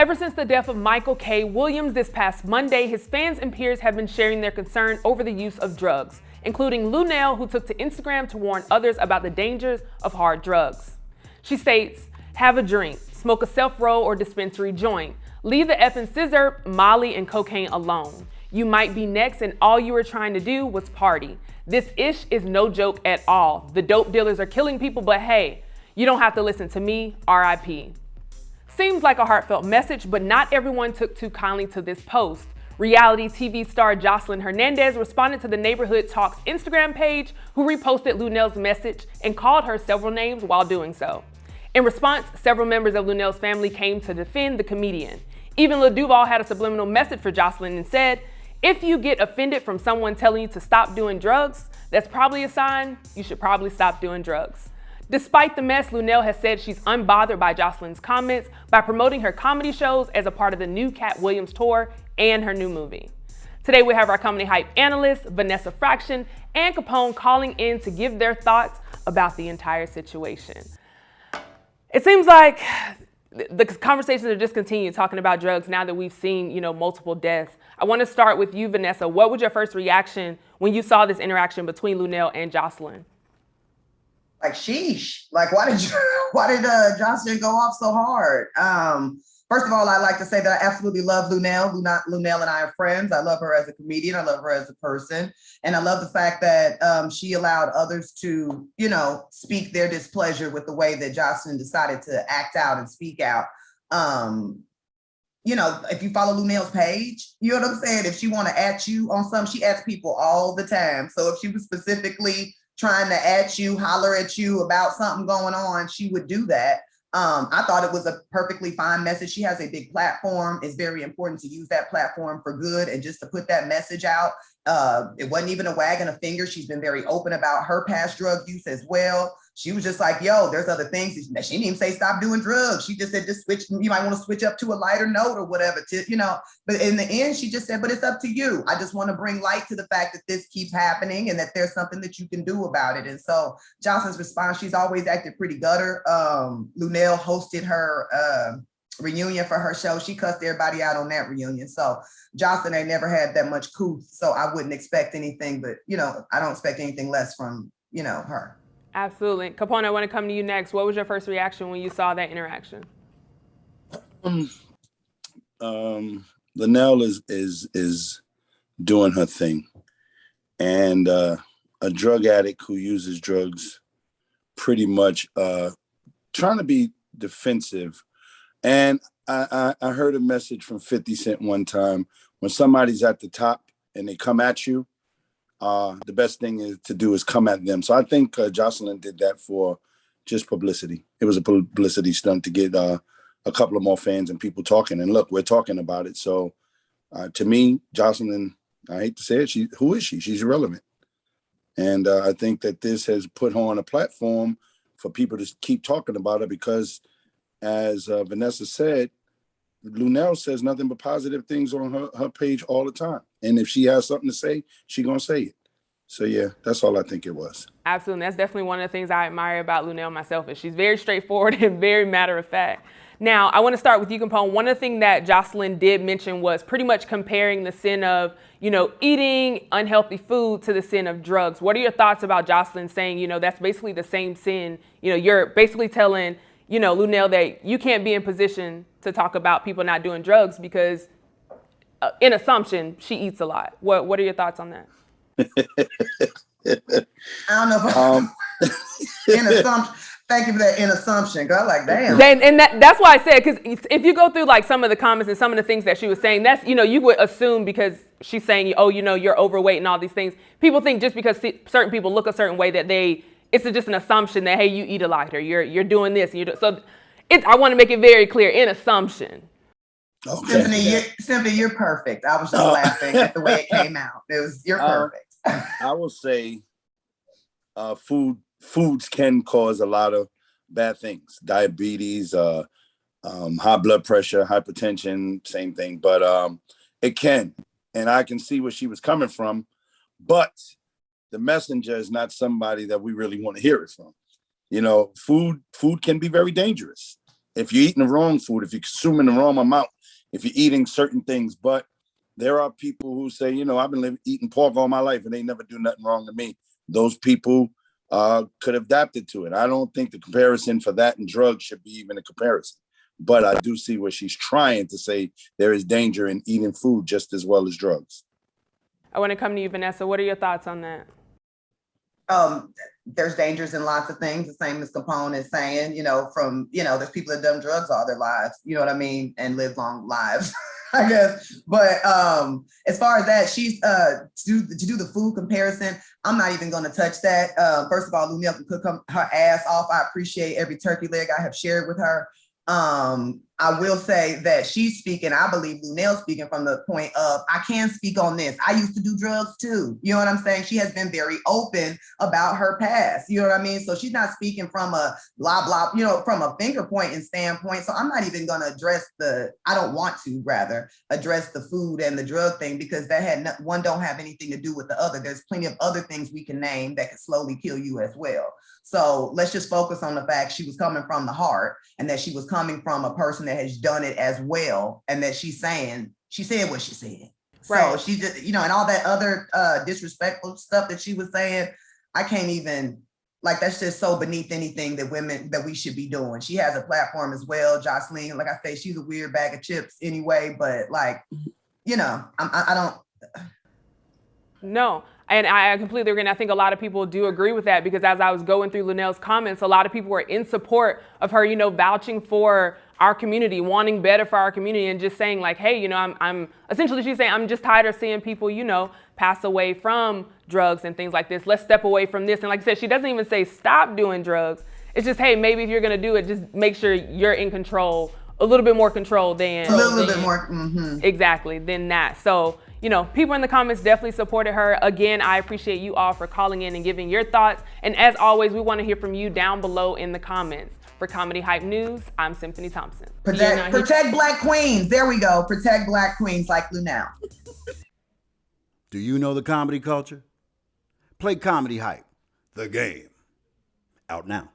Ever since the death of Michael K. Williams this past Monday, his fans and peers have been sharing their concern over the use of drugs, including Luenell, who took to Instagram to warn others about the dangers of hard drugs. She states, "Have a drink, smoke a self-roll or dispensary joint. Leave the effing scissor, Molly, and cocaine alone. You might be next and all you were trying to do was party. This ish is no joke at all. The dope dealers are killing people, but hey, you don't have to listen to me, RIP." Seems like a heartfelt message, but not everyone took too kindly to this post. Reality TV star Joseline Hernandez responded to the Neighborhood Talks Instagram page, who reposted Luenell's message and called her several names while doing so. In response, several members of Luenell's family came to defend the comedian. Even Lil Duval had a subliminal message for Joseline and said, "If you get offended from someone telling you to stop doing drugs, that's probably a sign you should probably stop doing drugs." Despite the mess, Luenell has said she's unbothered by Joseline's comments by promoting her comedy shows as a part of the new Cat Williams tour and her new movie. Today we have our comedy hype analysts, Vanessa Fraction and Capone, calling in to give their thoughts about the entire situation. It seems like the conversations are just continuing talking about drugs now that we've seen, multiple deaths. I want to start with you, Vanessa. What was your first reaction when you saw this interaction between Luenell and Joseline? Like, sheesh. Like, why did Joseline go off so hard? First of all, I'd like to say that I absolutely love Luenell. Luenell and I are friends. I love her as a comedian. I love her as a person. And I love the fact that she allowed others to, speak their displeasure with the way that Joseline decided to act out and speak out. If you follow Luenell's page, you know what I'm saying? If she want to at you on something, she ats people all the time. So if she was specifically trying to at you, holler at you about something going on, she would do that. I thought it was a perfectly fine message. She has a big platform. It's very important to use that platform for good and just to put that message out. It wasn't even a wagging a finger. She's been very open about her past drug use as well. She was just like, yo, there's other things. She didn't even say stop doing drugs. She just said, just switch. You might want to switch up to a lighter note or whatever, but in the end, she just said, but it's up to you. I just want to bring light to the fact that this keeps happening and that there's something that you can do about it. And so Joseline's response, she's always acted pretty gutter. Luenell hosted her reunion for her show. She cussed everybody out on that reunion. So Joseline ain't never had that much couth. So I wouldn't expect anything, but I don't expect anything less from, her. Absolutely. Capone, I want to come to you next. What was your first reaction when you saw that interaction? Luenell is doing her thing. And a drug addict who uses drugs pretty much trying to be defensive. And I heard a message from 50 Cent one time: when somebody's at the top and they come at you, the best thing to do is come at them. So I think Joseline did that for just publicity. It was a publicity stunt to get a couple of more fans and people talking. And look, we're talking about it. So to me, Joseline, I hate to say it, who is she? She's irrelevant. And I think that this has put her on a platform for people to keep talking about her because, as Vanessa said, Luenell says nothing but positive things on her page all the time. And if she has something to say, she's going to say it. So, yeah, that's all I think it was. Absolutely. That's definitely one of the things I admire about Luenell myself, is she's very straightforward and very matter of fact. Now, I want to start with you, Capone. One of the things that Joseline did mention was pretty much comparing the sin of, eating unhealthy food to the sin of drugs. What are your thoughts about Joseline saying, that's basically the same sin? You're basically telling, Luenell that you can't be in position to talk about people not doing drugs because, in assumption, she eats a lot. What are your thoughts on that? I don't know if in assumption. Thank you for that in assumption. Cause I'm like, damn. And that's why I said, because if you go through like some of the comments and some of the things that she was saying, that's, you would assume because she's saying, oh, you're overweight and all these things. People think just because certain people look a certain way that it's just an assumption that, hey, you eat a lot or you're doing this. I want to make it very clear, in assumption. Okay. Simply, you're perfect. I was just laughing at the way it came out. You're perfect. I will say foods can cause a lot of bad things. Diabetes, high blood pressure, hypertension, same thing. But it can. And I can see where she was coming from. But the messenger is not somebody that we really want to hear it from. Food can be very dangerous. if you're eating the wrong food, if you're consuming the wrong amount, if you're eating certain things. But there are people who say, I've been eating pork all my life and they never do nothing wrong to me. Those people could have adapted to it. I don't think the comparison for that and drugs should be even a comparison. But I do see where she's trying to say there is danger in eating food just as well as drugs. I want to come to you, Vanessa. What are your thoughts on that? There's dangers in lots of things, the same as Capone is saying, there's people that done drugs all their lives, you know what I mean, and live long lives, I guess. But as far as that, she's to do the food comparison, I'm not even going to touch that. First of all, Luenell can cook her ass off. I appreciate every turkey leg I have shared with her. I will say that she's speaking, I believe Luenell's speaking from the point of, I can speak on this. I used to do drugs too. You know what I'm saying? She has been very open about her past. You know what I mean? So she's not speaking from a blah, blah, from a finger pointing standpoint. So I'm not even going to address I don't want to rather address the food and the drug thing, because one don't have anything to do with the other. There's plenty of other things we can name that can slowly kill you as well. So let's just focus on the fact she was coming from the heart, and that she was coming from a person that has done it as well, and that she said what she said. Right. So she just, and all that other disrespectful stuff that she was saying, I can't even, that's just so beneath anything that we should be doing. She has a platform as well, Joseline. Like I say, she's a weird bag of chips anyway, but I don't. No. And I completely agree. And I think a lot of people do agree with that, because as I was going through Luenell's comments, a lot of people were in support of her, vouching for our community, wanting better for our community, and just saying hey, I'm essentially, she's saying, I'm just tired of seeing people, pass away from drugs and things like this. Let's step away from this. And like I said, she doesn't even say stop doing drugs. It's just, hey, maybe if you're going to do it, just make sure you're in control, a little bit more control than. A little bit more. Mm-hmm. Exactly, than that. So, people in the comments definitely supported her. Again, I appreciate you all for calling in and giving your thoughts. And as always, we want to hear from you down below in the comments. For Comedy Hype News, I'm Symphony Thompson. Protect Black queens. There we go. Protect Black queens like Luenell. Do you know the comedy culture? Play Comedy Hype, the game. Out now.